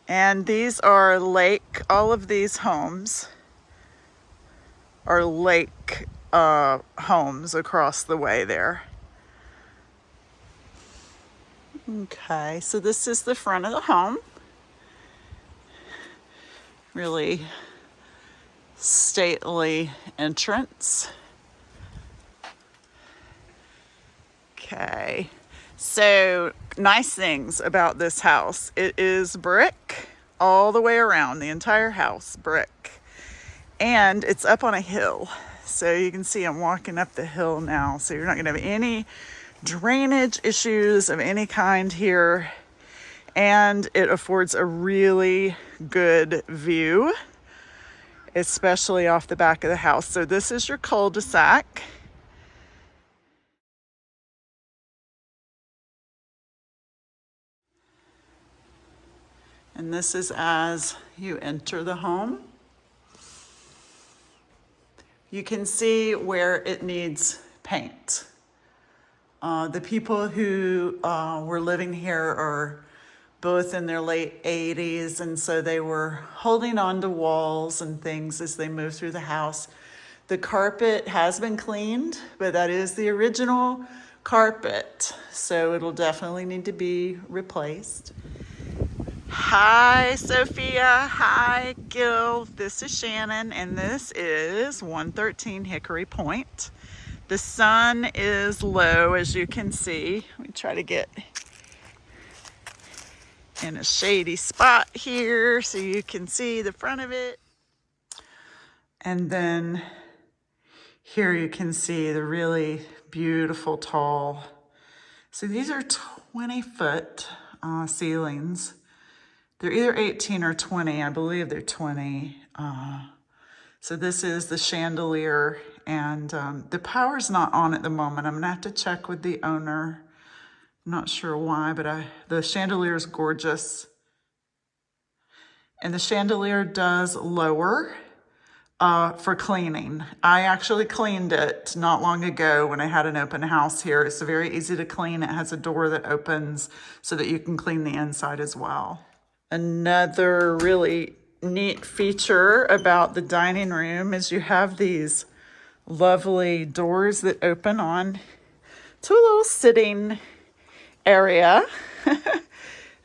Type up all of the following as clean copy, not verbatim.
And these are lake, all of these homes are lake homes across the way there. Okay, so this is the front of the home. Really stately entrance. Okay, so nice things about this house. It is brick all the way around, the entire house, brick. And it's up on a hill. So you can see I'm walking up the hill now. So you're not gonna have any drainage issues of any kind here. And it affords a really good view, especially off the back of the house. So this is your cul-de-sac. And this is as you enter the home. You can see where it needs paint. The people who were living here are both in their late 80s, and so they were holding on to walls and things as they moved through the house. The carpet has been cleaned, but that is the original carpet, so it'll definitely need to be replaced. Hi, Sophia. Hi, Gil. This is Shannon, and this is 113 Hickory Point. The sun is low, as you can see. Let me try to get in a shady spot here so you can see the front of it. And then here you can see the really beautiful tall. So these are 20-foot ceilings. They're either 18 or 20. I believe they're 20. So this is the chandelier, and the power's not on at the moment. I'm gonna have to check with the owner. I'm not sure why, but the chandelier is gorgeous. And the chandelier does lower for cleaning. I actually cleaned it not long ago when I had an open house here. It's very easy to clean. It has a door that opens so that you can clean the inside as well. Another really neat feature about the dining room is you have these lovely doors that open on to a little sitting area.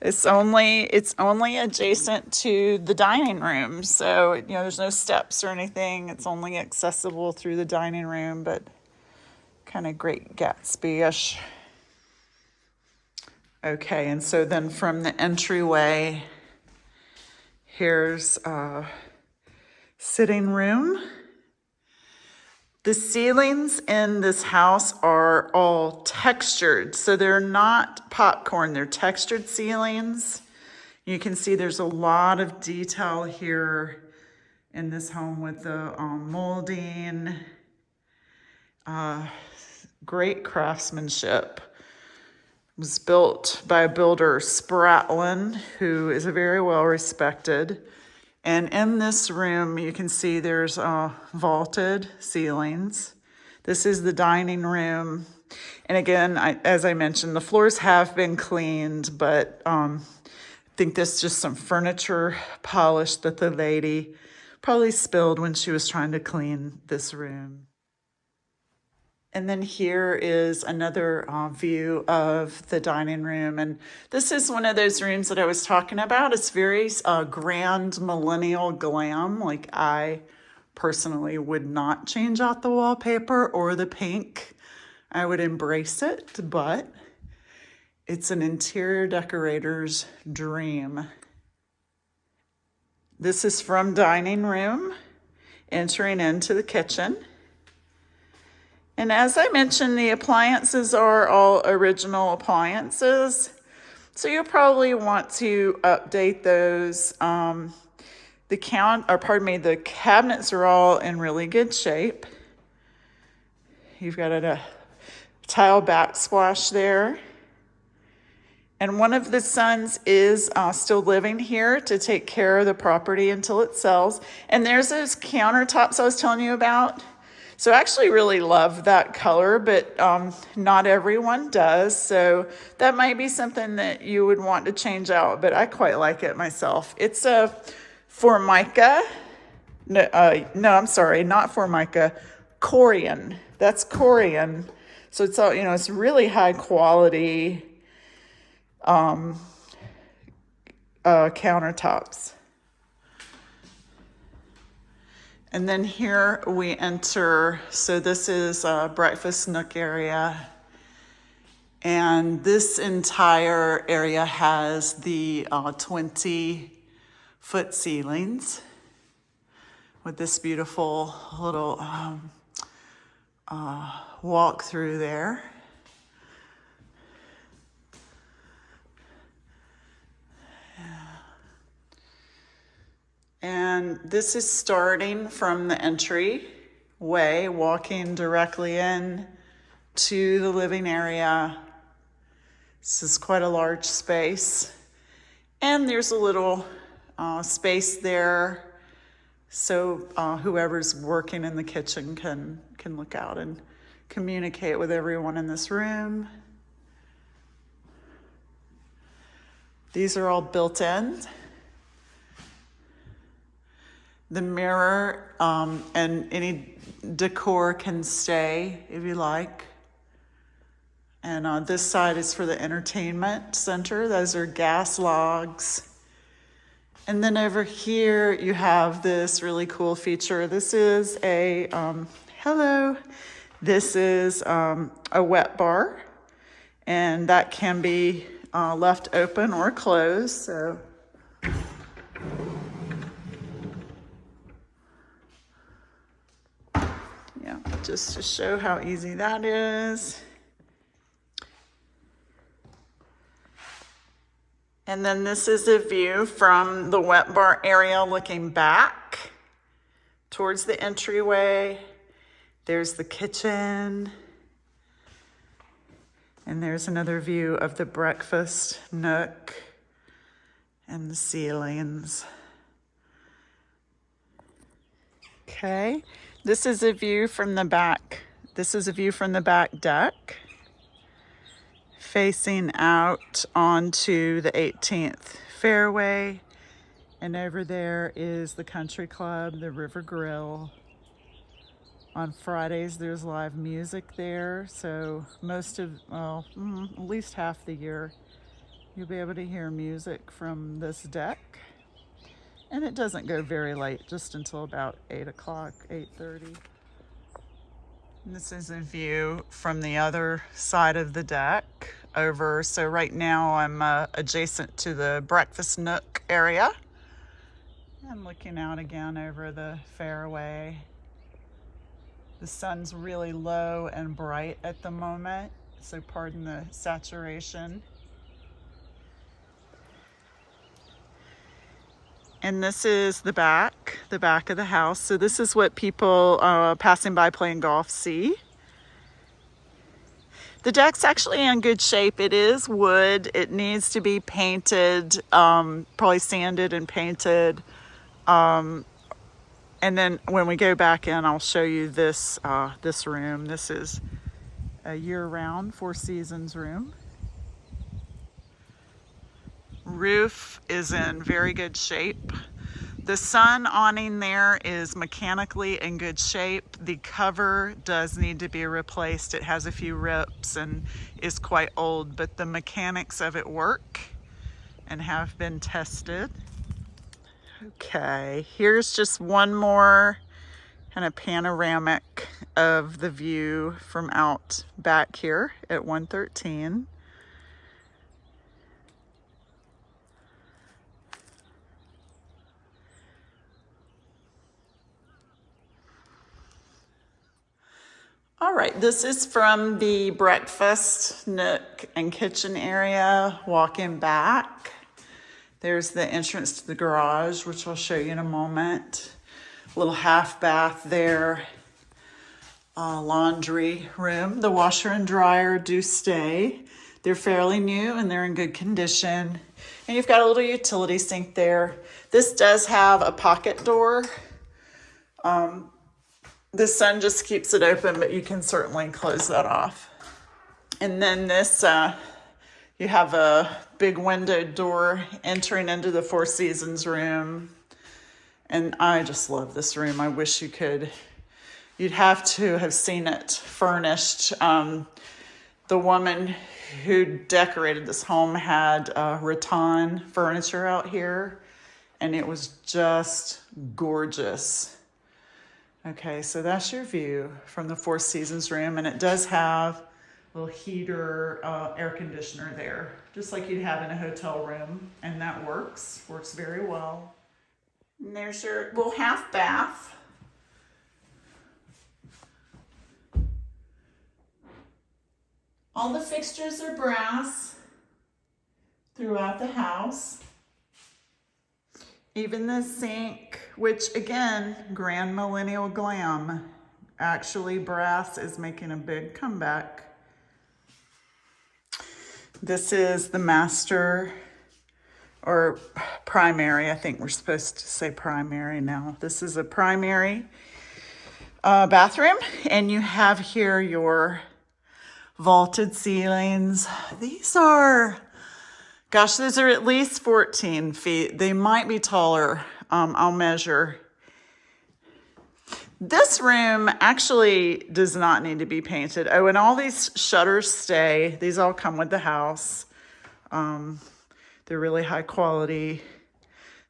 It's only adjacent to the dining room, so there's no steps or anything. It's only accessible through the dining room, but kind of Great Gatsby-ish. Okay, and so then from the entryway, here's a sitting room. The ceilings in this house are all textured, so they're not popcorn, they're textured ceilings. You can see there's a lot of detail here in this home with the molding. Great craftsmanship. It was built by a builder, Spratlin, who is a very well respected. And in this room, you can see there's vaulted ceilings. This is the dining room. And again, as I mentioned, the floors have been cleaned, but I think this is just some furniture polish that the lady probably spilled when she was trying to clean this room. And then here is another view of the dining room. And this is one of those rooms that I was talking about. It's very grand millennial glam. Like, I personally would not change out the wallpaper or the pink. I would embrace it, but it's an interior decorator's dream. This is from dining room, entering into the kitchen. And as I mentioned, the appliances are all original appliances. So you'll probably want to update those. The cabinets are all in really good shape. You've got a tile backsplash there. And one of the sons is still living here to take care of the property until it sells. And there's those countertops I was telling you about. So I actually really love that color, but not everyone does. So that might be something that you would want to change out, but I quite like it myself. It's a Formica. No, I'm sorry, not Formica. Corian. That's Corian. So it's all, it's really high quality countertops. And then here we enter, so this is a breakfast nook area. And this entire area has the 20-foot ceilings with this beautiful little walk through there. And this is starting from the entryway, walking directly in to the living area. This is quite a large space. And there's a little space there, so whoever's working in the kitchen can look out and communicate with everyone in this room. These are all built in. The mirror and any decor can stay if you like. And this side is for the entertainment center. Those are gas logs. And then over here you have this really cool feature. This is a, hello. This is a wet bar. And that can be left open or closed. So yeah, just to show how easy that is. And then this is a view from the wet bar area looking back towards the entryway. There's the kitchen. And there's another view of the breakfast nook and the ceilings. Okay. This is a view from the back. This is a view from the back deck, facing out onto the 18th fairway. And over there is the country club, the River Grill. On Fridays, there's live music there. So most of, well, at least half the year, you'll be able to hear music from this deck. And it doesn't go very late, just until about 8 o'clock, 8:30. This is a view from the other side of the deck over. So right now I'm adjacent to the breakfast nook area. I'm looking out again over the fairway. The sun's really low and bright at the moment, so pardon the saturation. And this is the back of the house. So this is what people passing by playing golf see. The deck's actually in good shape. It is wood. It needs to be painted, probably sanded and painted. And then when we go back in, I'll show you this room. This is a year-round, 4 seasons room. Roof is in very good shape. The sun awning there is mechanically in good shape. The cover does need to be replaced. It has a few rips and is quite old, but the mechanics of it work and have been tested. Okay, here's just one more kind of panoramic of the view from out back here at 113. All right, this is from the breakfast nook and kitchen area, walking back. There's the entrance to the garage, which I'll show you in a moment. A little half bath there. Laundry room. The washer and dryer do stay. They're fairly new and they're in good condition. And you've got a little utility sink there. This does have a pocket door. the sun just keeps it open, but you can certainly close that off. And then this, you have a big windowed door entering into the Four Seasons room. And I just love this room. I wish you'd have to have seen it furnished. The woman who decorated this home had rattan furniture out here, and it was just gorgeous. Okay, so that's your view from the Four Seasons room, and it does have a little heater, air conditioner there, just like you'd have in a hotel room, and that works very well. And there's your little half bath. All the fixtures are brass throughout the house. Even the sink, which again, Grand Millennial Glam. Actually, brass is making a big comeback. This is the master, or primary. I think we're supposed to say primary now. This is a primary bathroom, and you have here your vaulted ceilings. These are, gosh, those are at least 14 feet. They might be taller. I'll measure. This room actually does not need to be painted. Oh, and all these shutters stay. These all come with the house. They're really high quality.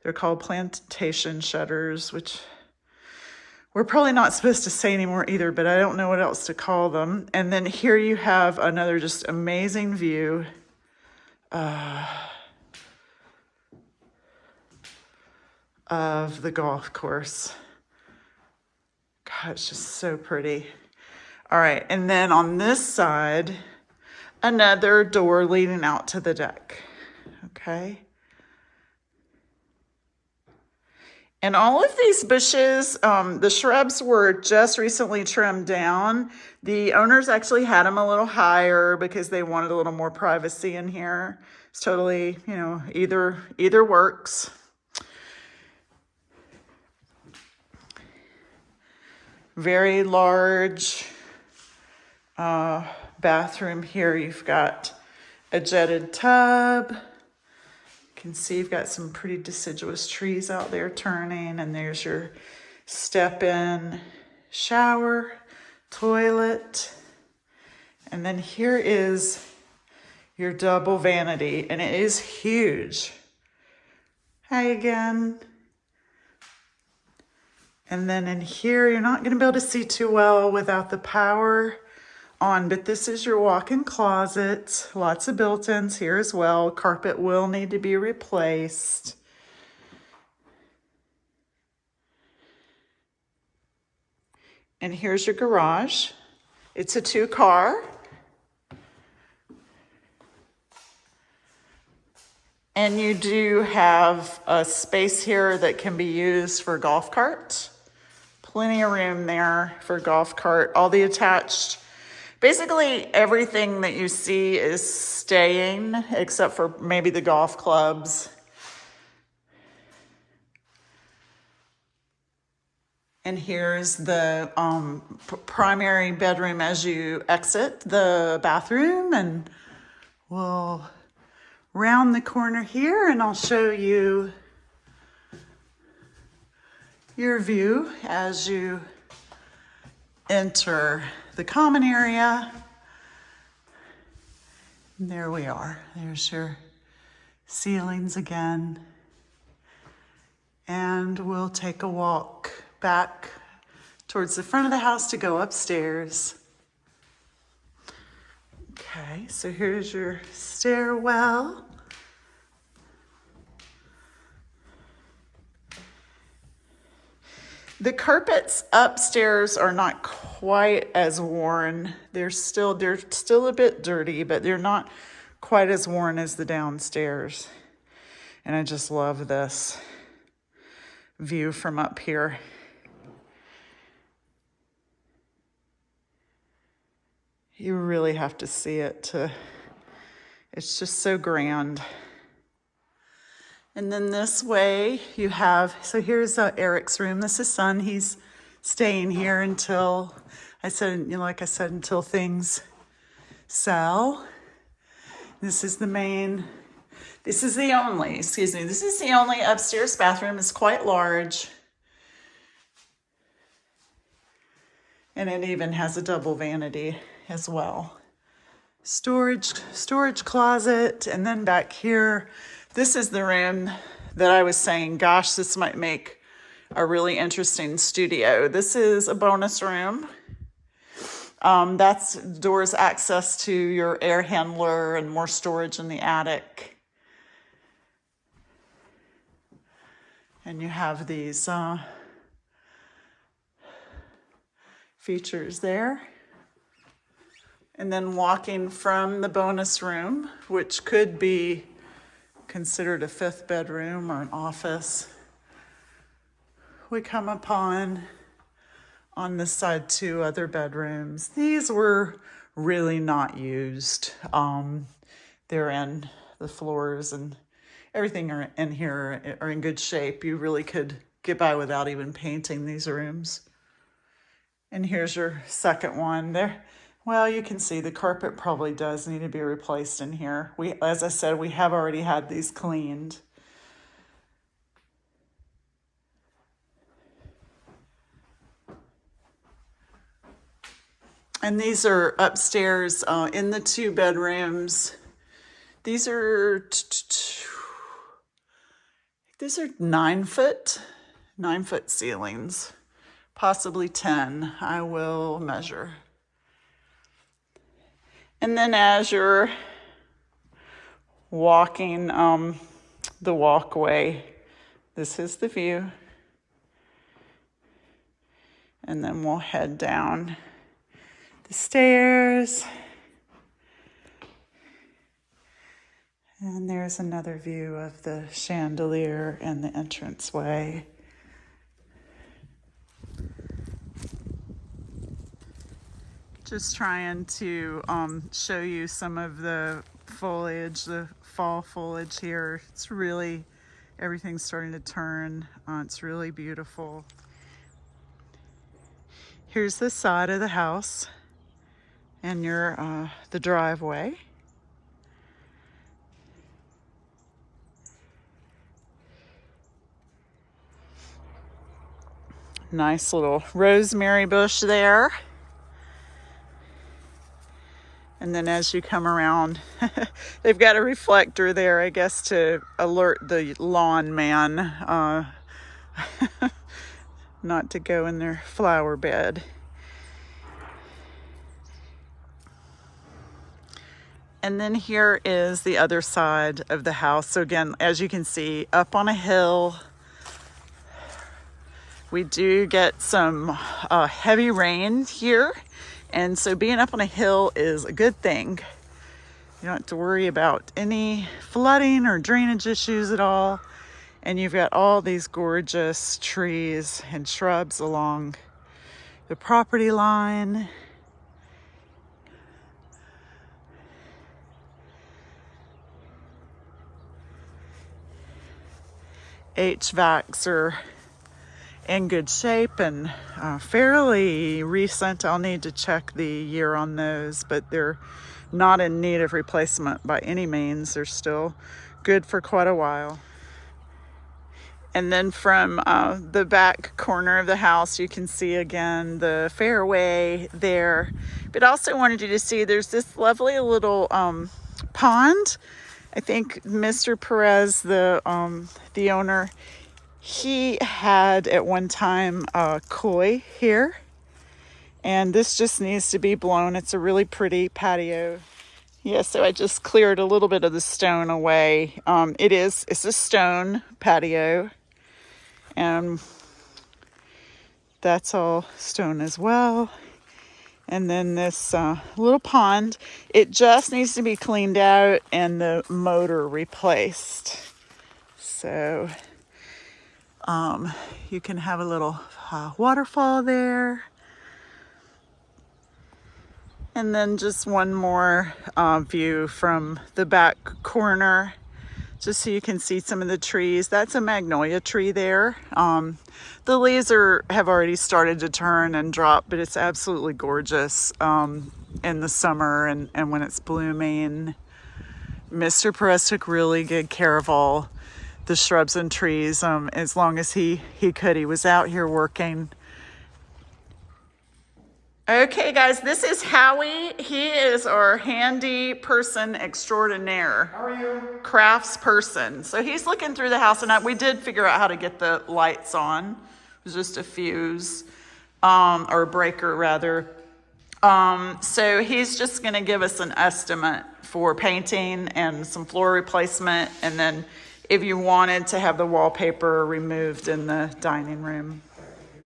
They're called plantation shutters, which we're probably not supposed to say anymore either, but I don't know what else to call them. And then here you have another just amazing view. Of the golf course. God, it's just so pretty. All right, and then on this side, another door leading out to the deck. Okay. And all of these bushes, the shrubs were just recently trimmed down. The owners actually had them a little higher because they wanted a little more privacy in here. It's totally, either works. Very large bathroom here. You've got a jetted tub. You can see you've got some pretty deciduous trees out there turning, and there's your step-in shower, toilet, and then here is your double vanity, and it is huge. Hi again. And then in here, you're not going to be able to see too well without the power on, but this is your walk-in closet. Lots of built-ins here as well. Carpet will need to be replaced. And here's your garage. It's a 2-car. And you do have a space here that can be used for golf carts. Plenty of room there for golf cart. All the attached, basically everything that you see is staying except for maybe the golf clubs. And here's the primary bedroom as you exit the bathroom, and we'll round the corner here and I'll show you your view as you enter the common area. And there we are. There's your ceilings again. And we'll take a walk back towards the front of the house to go upstairs. Okay, so here's your stairwell. The carpets upstairs are not quite as worn. They're still a bit dirty, but they're not quite as worn as the downstairs. And I just love this view from up here. You really have to see it it's just so grand. And then this way you have, so here's Eric's room. This is son. He's staying here until, like I said, until things sell. This is the only upstairs bathroom. It's quite large. And it even has a double vanity as well. Storage closet. And then back here, this is the room that I was saying, gosh, this might make a really interesting studio. This is a bonus room. That's doors access to your air handler and more storage in the attic. And you have these features there. And then walking from the bonus room, which could be considered a fifth bedroom or an office, we come upon on this side 2 other bedrooms. These were really not used. They're in the floors and everything in here are in good shape. You really could get by without even painting these rooms. And here's your second one there. Well, you can see the carpet probably does need to be replaced in here. As I said, we have already had these cleaned. And these are upstairs in the 2 bedrooms. These are 9 foot ceilings, possibly 10. I will measure. And then as you're walking the walkway, this is the view. And then we'll head down the stairs. And there's another view of the chandelier and the entranceway. Just trying to show you some of the foliage, the fall foliage here. It's really, everything's starting to turn. It's really beautiful. Here's the side of the house and the driveway. Nice little rosemary bush there. And then as you come around, they've got a reflector there, I guess, to alert the lawn man not to go in their flower bed. And then here is the other side of the house. So again, as you can see, up on a hill. We do get some heavy rain here. And so being up on a hill is a good thing. You don't have to worry about any flooding or drainage issues at all. And you've got all these gorgeous trees and shrubs along the property line. HVACs are in good shape and fairly recent. I'll need to check the year on those, but they're not in need of replacement by any means. They're still good for quite a while. And then from the back corner of the house, you can see again the fairway there. But also wanted you to see there's this lovely little pond. I think Mr. Perez, the owner, he had at one time a koi here, and this just needs to be blown. It's a really pretty patio. Yeah, so I just cleared a little bit of the stone away. It's a stone patio, and that's all stone as well. And then this little pond, it just needs to be cleaned out and the motor replaced. So you can have a little waterfall there. And then just one more view from the back corner. just so you can see some of the trees. That's a magnolia tree there. The leaves have already started to turn and drop, but it's absolutely gorgeous in the summer and when it's blooming. Mr. Perez took really good care of all the shrubs and trees as long as he could. He was out here working. Okay, guys, this is Howie. He is our handy person extraordinaire. How are you? Crafts person. So he's looking through the house, and we did figure out how to get the lights on. It was just a fuse, or a breaker rather. So he's just going to give us an estimate for painting and some floor replacement, and then if you wanted to have the wallpaper removed in the dining room.